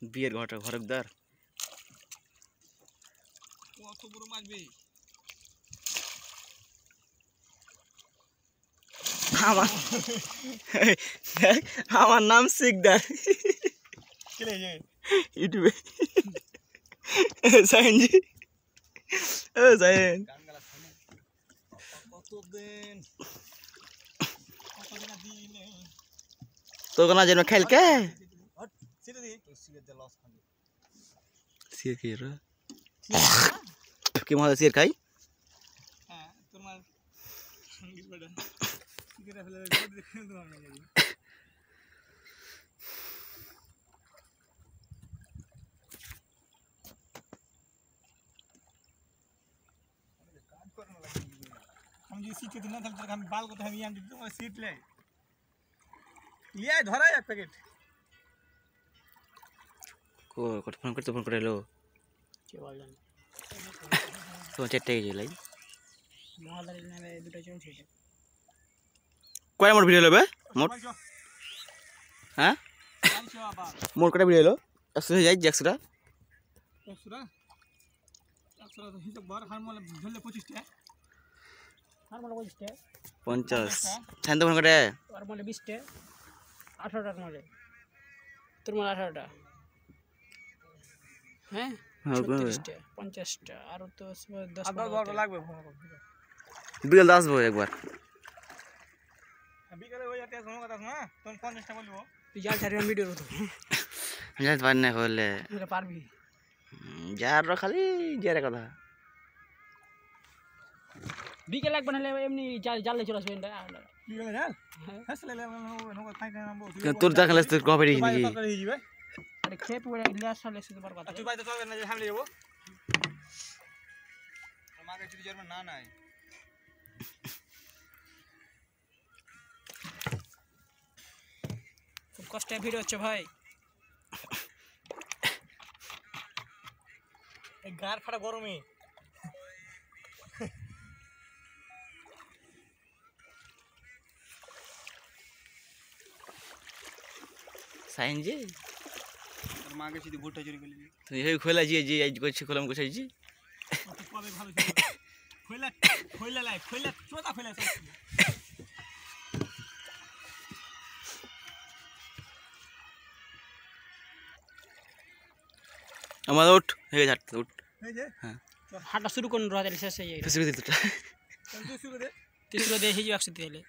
বিয়ের ঘরটা ঘরকদার আমার নাম শিকদার ইউটিউবে সাইনজি ও সাইন তো না যেন খেল কে सिर की रो कि मजा सिर खाई हां तुम्हार संगीत बड़ा गिरा फेले देखने तो हम नहीं काम करने लगे हम जी सीट दिन ना हम बाल को तो हम यहां दे सीट ले लिया धरा एक पैकेट को फोन कर लो तो चट्टे के लाई মহাদারি নামে দুটো চলছে কয় মোর ভিডিও লবে মোর হ্যাঁ মোর কটা ভিডিও লো 100 হয়ে যায় 100 টা তো হিসাব বার হারমোলে ধরলে 25 টা হারমোলে 25 টা 50 ছান তো ফোন করে হারমোলে 20 টা 18 টাকা মোলে তোর মোলে 18 টা हैं 50 टा और तो 10 12 লাগবে বিকেল 10 বই একবার বিকেলে হই যাতে কোনো কথা না তুমি 50 টা বলবো তুই যা ছাড়ি ভিডিও তো যা পার না হলে তুই পারবি যার খালি যারে কথা বিকেল লাগবে না এমনি জালে চলে আসবে বিকেলে জাল হাসলে নগদ খাই নামবো তোর দেখালে তোর কভারই নিবি अरे खेप पूरा ग्लास साले से बार बात तू भाई तो ना हम ले जाबो मागे चुरी जर्मन ना ना है खूब कष्ट ভিডিও হচ্ছে ভাই এই গার ফাটা গরমে সাইন জি मागे सीधी भुट्टा चोरी कर ली तो ये खोला जी जी आज कुछ खोलम कुछ जी कबे ভালো ছিল खोला লাই खोला चोदा खोला আমার উঠ হয়ে যাচ্ছে উঠ এই যে হ্যাঁ হাঁটা শুরু করুন রাতের শেষে যাই শুরু দে তো শুরু দে তুই শুরু দে এই যে একসাথে দিলে